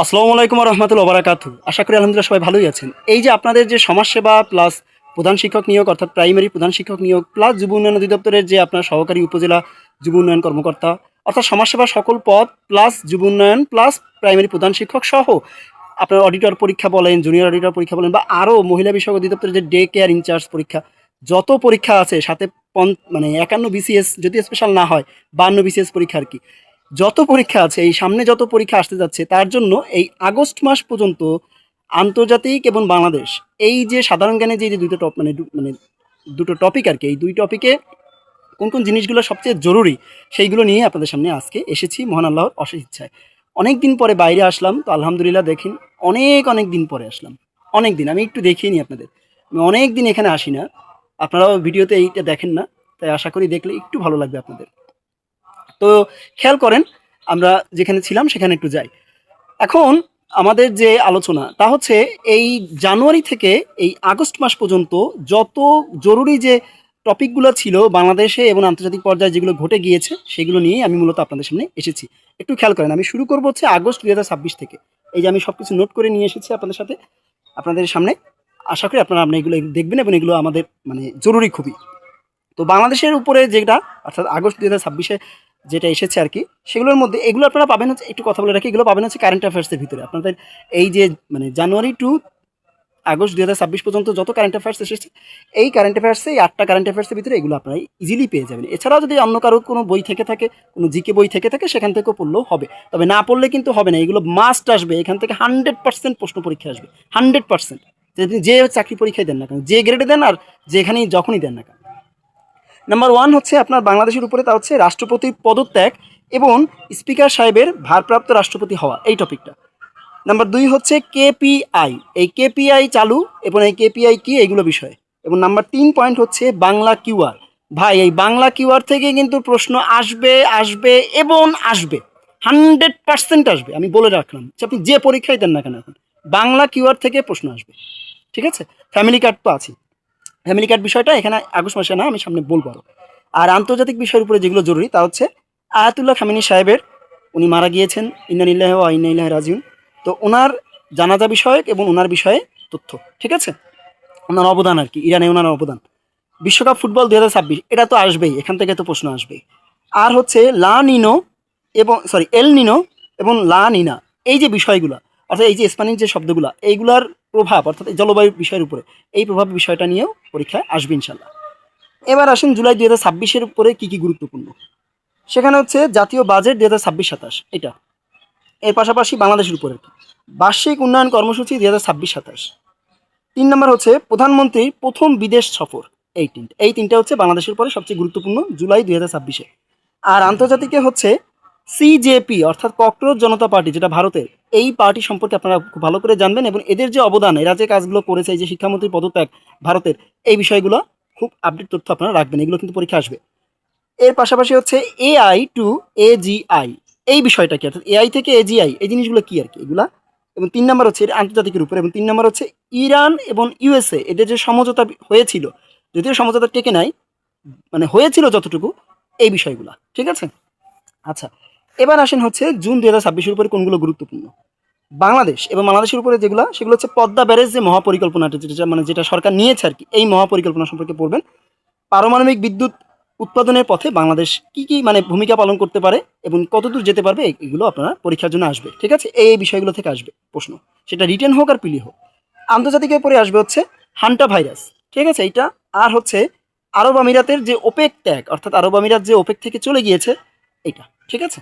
আসসালামু আলাইকুম রহমতুল্লাহ বারাকাতু। আশা করি আলহামদুলিল্লাহ সবাই ভালোই আছেন। এই যে আপনাদের যে সমাজসেবা প্লাস প্রধান শিক্ষক নিয়োগ অর্থাৎ প্রাইমারি প্রধান শিক্ষক নিয়োগ প্লাস যুব উন্নয়ন অধিদপ্তরের যে আপনার সহকারী উপজেলা যুব উন্নয়ন কর্মকর্তা অর্থাৎ সমাজসেবা সকল পদ প্লাস যুব উন্নয়ন প্লাস প্রাইমারি প্রধান শিক্ষক সহ আপনার অডিটর পরীক্ষা বলেন, জুনিয়র অডিটর পরীক্ষা বলেন বা আরও মহিলা বিষয়ক অধিদপ্তরের যে ডে কেয়ার ইনচার্জ পরীক্ষা, যত পরীক্ষা আছে সাথে মানে 51 বিসিএস যদি স্পেশাল না হয় 52 বিসিএস পরীক্ষা আর কি, যত পরীক্ষা আছে এই সামনে যত পরীক্ষা আসতে যাচ্ছে তার জন্য এই আগস্ট মাস পর্যন্ত আন্তর্জাতিক এবং বাংলাদেশ এই যে সাধারণ জ্ঞানে যে দুটো টপ মানে দুটো টপিক আর কি, এই দুই টপিকে কোন কোন জিনিসগুলো সবচেয়ে জরুরি সেইগুলো নিয়ে আপনাদের সামনে আজকে এসেছি মহান আল্লাহর অশেষ ইচ্ছায়। অনেক দিন পরে বাইরে আসলাম, তো আলহামদুলিল্লাহ দেখেন অনেক দিন পরে আসলাম। অনেক দিন আমি একটু দেখিয়ে নিই আপনাদের, আমি অনেক দিন এখানে আসি না, আপনারাও ভিডিওতে এইটা দেখেন না, তাই আশা করি দেখলে একটু ভালো লাগবে আপনাদের। তো খেয়াল করেন, আমরা যেখানে ছিলাম সেখানে একটু যাই। এখন আমাদের যে আলোচনা তা হচ্ছে এই জানুয়ারি থেকে এই আগস্ট মাস পর্যন্ত যত জরুরি যে টপিকগুলো ছিল বাংলাদেশে এবং আন্তর্জাতিক পর্যায়ে যেগুলো ঘটে গিয়েছে সেগুলো নিয়েই আমি মূলত আপনাদের সামনে এসেছি। একটু খেয়াল করেন, আমি শুরু করবো হচ্ছে আগস্ট 2026 থেকে। এই যে আমি সব কিছু নোট করে নিয়ে এসেছি আপনাদের সাথে, আপনাদের সামনে। আশা করি আপনারা এগুলো দেখবেন এবং এগুলো আমাদের মানে জরুরি খুবই। তো বাংলাদেশের উপরে যেটা অর্থাৎ আগস্ট 2026-এ যেটা এসেছে আর কি, সেগুলোর মধ্যে এগুলো আপনারা পাবেন হচ্ছে, একটু কথা বলে রাখি, এগুলো পাবেন হচ্ছে কারেন্ট অ্যাফেয়ার্সের ভিতরে। আপনাদের এই যে মানে জানুয়ারি টু আগস্ট 2026 পর্যন্ত যত কারেন্ট অ্যাফেয়ার্স এসেছে, এই কারেন্ট অ্যাফেয়ার্সে এই 8টা কারেন্ট অ্যাফেয়ার্সের ভিতরে এগুলো আপনারা ইজিলি পেয়ে যাবেন। এছাড়াও যদি অন্য কারোর কোনো বই থেকে থাকে, কোনো জিকে বই থেকে থাকে, সেখান থেকেও পড়লেও হবে, তবে না পড়লে কিন্তু হবে না। এগুলো মাস্ট আসবে, এখান থেকে 100% প্রশ্ন পরীক্ষা আসবে, 100%। যে চাকরি পরীক্ষায় দেন না কেন, যে গ্রেডে দেন আর যেখানেই যখনই দেন না কেন। নাম্বার ওয়ান হচ্ছে আপনার বাংলাদেশের উপরে, তা হচ্ছে রাষ্ট্রপতির পদত্যাগ এবং স্পিকার সাহেবের ভারপ্রাপ্ত রাষ্ট্রপতি হওয়া, এই টপিকটা। নাম্বার দুই হচ্ছে কেপিআই, এই কেপিআই চালু এবং এই কেপিআই কি, এইগুলো বিষয়। এবং নাম্বার তিন পয়েন্ট হচ্ছে বাংলা কিউআর। ভাই এই বাংলা কিউআর থেকে কিন্তু প্রশ্ন আসবে আসবে এবং আসবে, 100% আসবে, আমি বলে রাখলাম। আপনি যে পরীক্ষায় দেন না কেন এখন বাংলা কিউআর থেকে প্রশ্ন আসবে, ঠিক আছে। ফ্যামিলি কার্ড তো আছে, ফ্যামিলি কার্ড বিষয়টা এখানে আগস্ট মাসে না, আমি সামনে বলবো আরো। আর আন্তর্জাতিক বিষয়ের উপরে যেগুলো জরুরি তা হচ্ছে আয়াতুল্লাহ খামেনি সাহেবের, উনি মারা গিয়েছেন, ইন্না লিল্লাহি ওয়া ইন্না ইলাইহি রাজিউন। তো ওনার জানাজা বিষয়ক এবং ওনার বিষয়ে তথ্য, ঠিক আছে, ওনার অবদান আর কি, ইরানে ওনার অবদান। বিশ্বকাপ ফুটবল 2026 এটা তো আসবেই, এখান থেকে তো প্রশ্ন আসবেই। আর হচ্ছে লা নিনো এবং এল নিনো এবং লা নিনা, এই যে বিষয়গুলো অর্থাৎ এই যে স্প্যানিশ যে শব্দগুলো, এইগুলার প্রভাব অর্থাৎ এই জলবায়ু বিষয়ের উপরে এই প্রভাব বিষয়টা নিয়েও পরীক্ষায় আসবে ইনশাল্লাহ। এবার আসেন জুলাই 2026-এর উপরে কী কী গুরুত্বপূর্ণ, সেখানে হচ্ছে জাতীয় বাজেট 2026-27 এটা। এর পাশাপাশি বাংলাদেশের উপরে বার্ষিক উন্নয়ন কর্মসূচি 2026-27। 3 নম্বর হচ্ছে প্রধানমন্ত্রীর প্রথম বিদেশ সফর, এই তিনটা হচ্ছে বাংলাদেশের পরে সবচেয়ে গুরুত্বপূর্ণ জুলাই 2026-এ। আর আন্তর্জাতিকে হচ্ছে সিজেপি অর্থাৎ ককরোচ জনতা পার্টি, যেটা ভারতের, এই পার্টি সম্পর্কে আপনারা খুব ভালো করে জানবেন এবং এদের যে অবদান, এরা যে কাজগুলো করেছে, এই যে শিক্ষামন্ত্রীর পদত্যাগ ভারতের, এই বিষয়গুলো খুব আপডেট তথ্য আপনারা রাখবেন, এগুলো কিন্তু পরীক্ষা আসবে। এর পাশাপাশি হচ্ছে এআই টু এজিআই, এই বিষয়টা কি, অর্থাৎ এআই থেকে এজিআই, এই জিনিসগুলো কি আর কি এগুলা। এবং 3 নম্বর হচ্ছে এটা আন্তর্জাতিকের উপরে। এবং 3 নম্বর হচ্ছে ইরান এবং ইউএসএ এদের যে সমঝোতা হয়েছিল, যদিও সমঝোতা টেকে নাই, মানে হয়েছিল যতটুকু, এই বিষয়গুলো, ঠিক আছে। আচ্ছা, এবার আসেন হচ্ছে জুন 2026-এর উপরে কোনগুলো গুরুত্বপূর্ণ। বাংলাদেশ এবং বাংলাদেশের উপরে যেগুলো, সেগুলো হচ্ছে পদ্মা ব্যারেজ যে মহাপরিকল্পনাটা, যেটা সরকার নিয়েছে আর কি, এই মহাপরিকল্পনা সম্পর্কে পড়বেন। পারমাণবিক বিদ্যুৎ উৎপাদনের পথে বাংলাদেশ কি কি মানে ভূমিকা পালন করতে পারে এবং কতদূর যেতে পারবে, এগুলো আপনারা পরীক্ষার জন্য আসবে, ঠিক আছে। এই বিষয়গুলো থেকে আসবে প্রশ্ন, সেটা রিটেন হোক আর পিলি হোক। আন্তর্জাতিকের পরে আসবে হচ্ছে হান্টা ভাইরাস, ঠিক আছে এইটা। আর হচ্ছে আরব আমিরাতের যে ওপেক ত্যাগ, অর্থাৎ আরব আমিরাত যে ওপেক থেকে চলে গিয়েছে, এইটা, ঠিক আছে।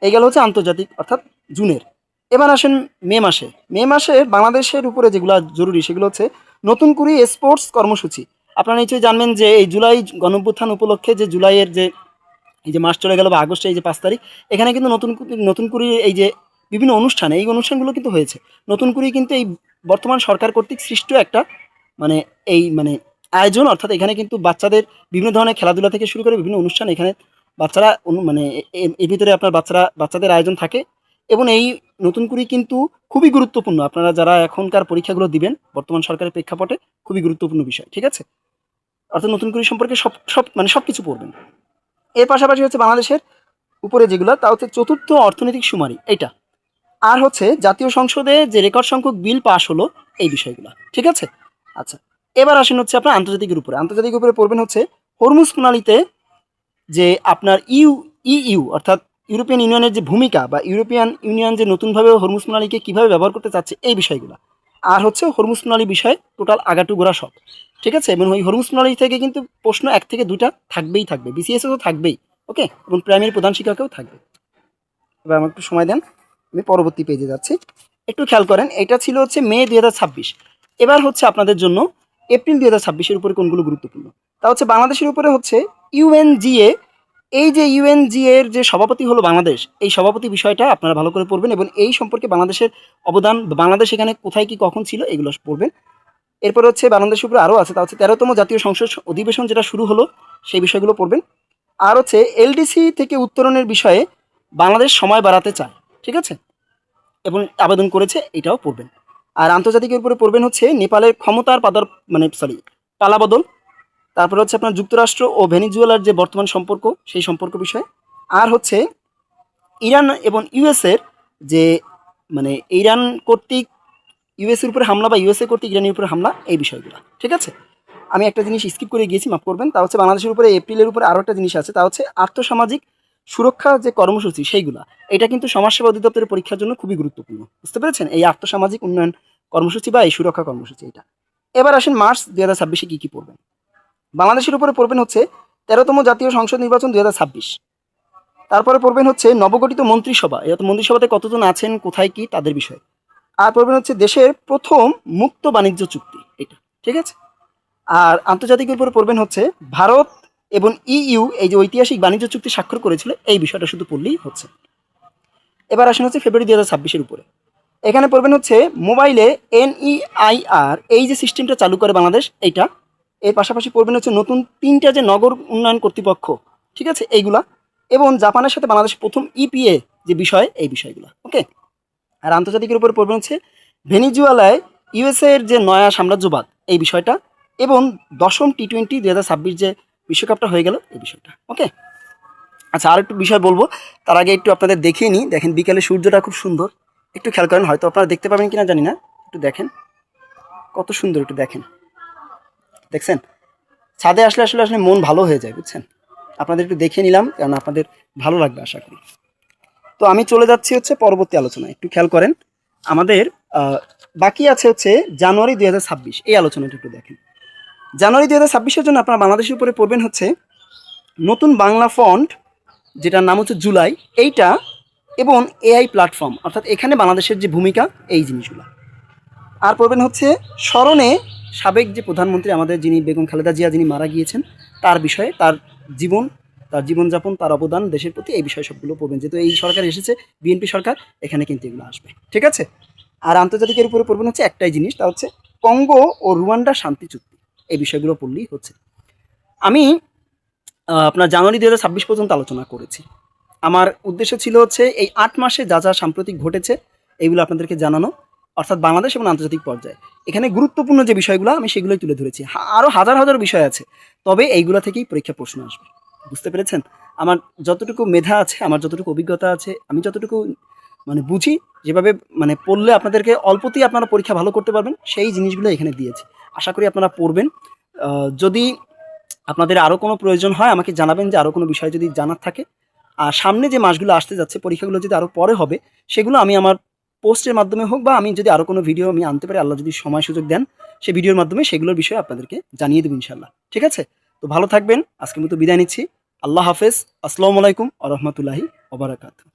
এই গেল হচ্ছে আন্তর্জাতিক অর্থাৎ জুনের। এবার আসেন মে মাসে বাংলাদেশের উপরে যেগুলো জরুরি সেগুলো হচ্ছে নতুন করে স্পোর্টস কর্মসূচি। আপনারা নিশ্চয়ই জানবেন যে এই জুলাই গণঅভ্যুত্থান উপলক্ষে যে জুলাইয়ের যে এই যে মাস চলে গেল বা আগস্টে এই যে 5 তারিখ, এখানে কিন্তু নতুন করে এই যে বিভিন্ন অনুষ্ঠান, এই অনুষ্ঠানগুলো কিন্তু হয়েছে নতুন করে, কিন্তু এই বর্তমান সরকার কর্তৃক সৃষ্ট একটা মানে এই মানে আয়োজন, অর্থাৎ এখানে কিন্তু বাচ্চাদের বিভিন্ন ধরনের খেলাধুলা থেকে শুরু করে বিভিন্ন অনুষ্ঠান এখানে বাচ্চারা মানে এর ভিতরে আপনার বাচ্চাদের আয়োজন থাকে। এবং এই নতুন করে কিন্তু খুবই গুরুত্বপূর্ণ, আপনারা যারা এখনকার পরীক্ষাগুলো দিবেন বর্তমান সরকারের প্রেক্ষাপটে খুবই গুরুত্বপূর্ণ বিষয়, ঠিক আছে। অর্থাৎ নতুন করে সম্পর্কে সব সব মানে সব কিছু পড়বেন। এর পাশাপাশি হচ্ছে বাংলাদেশের উপরে যেগুলো, তা হচ্ছে চতুর্থ অর্থনৈতিক সুমারি, এইটা আর হচ্ছে জাতীয় সংসদে যে রেকর্ড সংখ্যক বিল পাস হলো এই বিষয়গুলো, ঠিক আছে। আচ্ছা, এবার আসেন হচ্ছে আপনার আন্তর্জাতিকের উপরে। আন্তর্জাতিক উপরে পড়বেন হচ্ছে হরমুজ প্রণালীতে যে আপনার ইইউ অর্থাৎ ইউরোপিয়ান ইউনিয়নের যে ভূমিকা বা ইউরোপিয়ান ইউনিয়ন যে নতুনভাবে হরমুজ প্রণালীকে কীভাবে ব্যবহার করতে চাচ্ছে এই বিষয়গুলো। আর হচ্ছে হরমুজ প্রণালী বিষয়ে টোটাল আগাটু গোড়া সব, ঠিক আছে। এবং ওই হরমুজ প্রণালী থেকে কিন্তু প্রশ্ন 1 থেকে 2টা থাকবেই থাকবে, বিসিএসও তো থাকবেই, ওকে, এবং প্রাইমারি প্রধান শিক্ষকেও থাকবে। এবার আমাকে একটু সময় দেন, আমি পরবর্তী পেজে যাচ্ছি। একটু খেয়াল করেন, এটা ছিল হচ্ছে মে 2026। এবার হচ্ছে আপনাদের জন্য এপ্রিল 2026-এর উপরে কোনগুলো গুরুত্বপূর্ণ। তা হচ্ছে বাংলাদেশের উপরে হচ্ছে ইউএনজিএ, এই যে ইউএনজিএ এর যে সভাপতি হলো বাংলাদেশ, এই সভাপতি বিষয়টা আপনারা ভালো করে পড়বেন এবং এই সম্পর্কে বাংলাদেশের অবদান, বাংলাদেশ এখানে কোথায় কি কখন ছিল এগুলো পড়বেন। এরপর হচ্ছে বাংলাদেশের উপরে আরও আছে, তা হচ্ছে 13তম জাতীয় সংসদ অধিবেশন যেটা শুরু হলো সেই বিষয়গুলো পড়বেন। আর হচ্ছে এলডিসি থেকে উত্তরণের বিষয়ে বাংলাদেশ সময় বাড়াতে চায়, ঠিক আছে, এবং আবেদন করেছে, এটাও পড়বেন। আর আন্তর্জাতিকের উপরে পড়বেন হচ্ছে নেপালের ক্ষমতার পালাবদল। তারপরে হচ্ছে আপনার যুক্তরাষ্ট্র ও ভেনিজুয়েলার যে বর্তমান সম্পর্ক সেই সম্পর্ক বিষয়ে। আর হচ্ছে ইরান এবং ইউএসের যে ইরান কর্তৃক ইউএসের উপরে হামলা বা ইউএসএ কর্তৃক ইরানের উপরে হামলা এই বিষয়গুলো, ঠিক আছে। আমি একটা জিনিস স্কিপ করে গিয়েছি, মাফ করবেন। তা হচ্ছে বাংলাদেশের উপরে এপ্রিলের উপরে আরও একটা জিনিস আছে, তা হচ্ছে আর্থসামাজিক সুরক্ষা যে কর্মসূচি সেইগুলা, এটা কিন্তু সমাজসেবা অধিদপ্তরের পরীক্ষার জন্য খুবই গুরুত্বপূর্ণ, বুঝতে পেরেছেন, এই আর্থসামাজিক উন্নয়ন কর্মসূচি বা এই সুরক্ষা কর্মসূচি এটা। এবার আসেন মার্চ 2026-এ কী কী পড়বেন। বাংলাদেশের উপরে পড়বেন হচ্ছে 13তম জাতীয় সংসদ নির্বাচন 2026। তারপরে পড়বেন হচ্ছে নবগঠিত মন্ত্রিসভা, এই মন্ত্রিসভাতে কতজন আছেন, কোথায় কি তাদের বিষয়। আর পড়বেন হচ্ছে দেশের প্রথম মুক্ত বাণিজ্য চুক্তি এটা, ঠিক আছে। আর আন্তর্জাতিকের উপরে পড়বেন হচ্ছে ভারত এবং ইইউ এই যে ঐতিহাসিক বাণিজ্য চুক্তি স্বাক্ষর করেছিল এই বিষয়টা শুধু পড়লেই হচ্ছে। এবার আসেন হচ্ছে ফেব্রুয়ারি 2026-এর উপরে। এখানে পড়বেন হচ্ছে মোবাইলে NEIR এই যে সিস্টেমটা চালু করে বাংলাদেশ এইটা। এর পাশাপাশি পড়বেন হচ্ছে নতুন 3টা যে নগর উন্নয়ন কর্তৃপক্ষ, ঠিক আছে, এইগুলা, এবং জাপানের সাথে বাংলাদেশের প্রথম EPA যে বিষয় এই বিষয়গুলো, ওকে। আর আন্তর্জাতিকের উপরে পড়বেন হচ্ছে ভেনিজুয়েলায় USA এর যে নয়া সাম্রাজ্যবাদ এই বিষয়টা, এবং 10ম T20 2026 যে বিশ্বকাপটা হয়ে গেল এই বিষয়টা, ওকে। আচ্ছা, আর একটু বিষয় বলবো, তার আগে একটু আপনাদের দেখিয়ে নিই। দেখেন বিকালে সূর্যটা খুব সুন্দর, একটু খেয়াল করেন, হয়তো আপনারা দেখতে পাবেন কিনা জানি না, একটু দেখেন কত সুন্দর, একটু দেখেন, দেখছেন। ছাদে আসলে আসলে আসলে মন ভালো হয়ে যায়, বুঝছেন। আপনাদের একটু দেখে নিলাম, কারণ আপনাদের ভালো লাগবে আশা করি। তো আমি চলে যাচ্ছি হচ্ছে পরবর্তী আলোচনা, একটু খেয়াল করেন। আমাদের বাকি আছে হচ্ছে জানুয়ারি 2026, এই আলোচনাটা একটু দেখেন। জানুয়ারি 2026-এর জন্য আপনারা বাংলাদেশের উপরে পড়বেন হচ্ছে নতুন বাংলা ফন্ট, যেটার নাম হচ্ছে জুলাই, এইটা, এবং AI প্ল্যাটফর্ম, অর্থাৎ এখানে বাংলাদেশের যে ভূমিকা এই জিনিসগুলো। আর পড়বেন হচ্ছে স্মরণে সাবেক যে প্রধানমন্ত্রী আমাদের, যিনি বেগম খালেদা জিয়া, যিনি মারা গিয়েছেন, তার বিষয়ে, তার জীবনযাপন, তার অবদান দেশের প্রতি, এই বিষয় সবগুলো পড়বেন। যেহেতু এই সরকার এসেছে, বিএনপি সরকার, এখানে কিন্তু এগুলো আসবে, ঠিক আছে। আর আন্তর্জাতিকের উপরে পড়বেন হচ্ছে একটাই জিনিস, তা হচ্ছে কঙ্গো ও রুয়ান্ডা শান্তি চুক্তি, এই বিষয়গুলো পড়লেই হচ্ছে। আমি আপনার জানুয়ারি 2026 পর্যন্ত আলোচনা করেছি। আমার উদ্দেশ্য ছিল হচ্ছে এই 8 মাসে যা যা সাম্প্রতিক ঘটেছে এইগুলো আপনাদেরকে জানানো, অর্থাৎ বাংলাদেশ এবং আন্তর্জাতিক পর্যায়ে। এখানে গুরুত্বপূর্ণ যে বিষয়গুলো আমি সেগুলোই তুলে ধরেছি। আরও হাজার হাজার বিষয় আছে, তবে এইগুলো থেকেই পরীক্ষা প্রশ্ন আসবে, বুঝতে পেরেছেন। আমার যতটুকু মেধা আছে, আমার যতটুকু অভিজ্ঞতা আছে, আমি যতটুকু বুঝি, যেভাবে পড়লে আপনাদেরকে অল্পতেই আপনারা পরীক্ষা ভালো করতে পারবেন, সেই জিনিসগুলো এখানে দিয়েছি। আশা করি আপনারা পড়বেন। যদি আপনাদের আরও কোনো প্রয়োজন হয় আমাকে জানাবেন, যে আরও কোনো বিষয় যদি জানার থাকে। আর সামনে যে মাসগুলো আসতে যাচ্ছে, পরীক্ষাগুলো যদি আরও পরে হবে, সেগুলো আমি আমার পোস্টের মাধ্যমে হোক, বা আমি যদি আরও কোনো ভিডিও আমি আনতে পারি, আল্লাহ যদি সময় সুযোগ দেন, সেই ভিডিওর মাধ্যমে সেগুলোর বিষয়ে আপনাদেরকে জানিয়ে দেবো ইনশাল্লাহ, ঠিক আছে। তো ভালো থাকবেন, আজকের মতো বিদায় নিচ্ছি। আল্লাহ হাফেজ, আসসালামু আলাইকুম ওয়া রাহমাতুল্লাহি ওয়া বারাকাতুহু।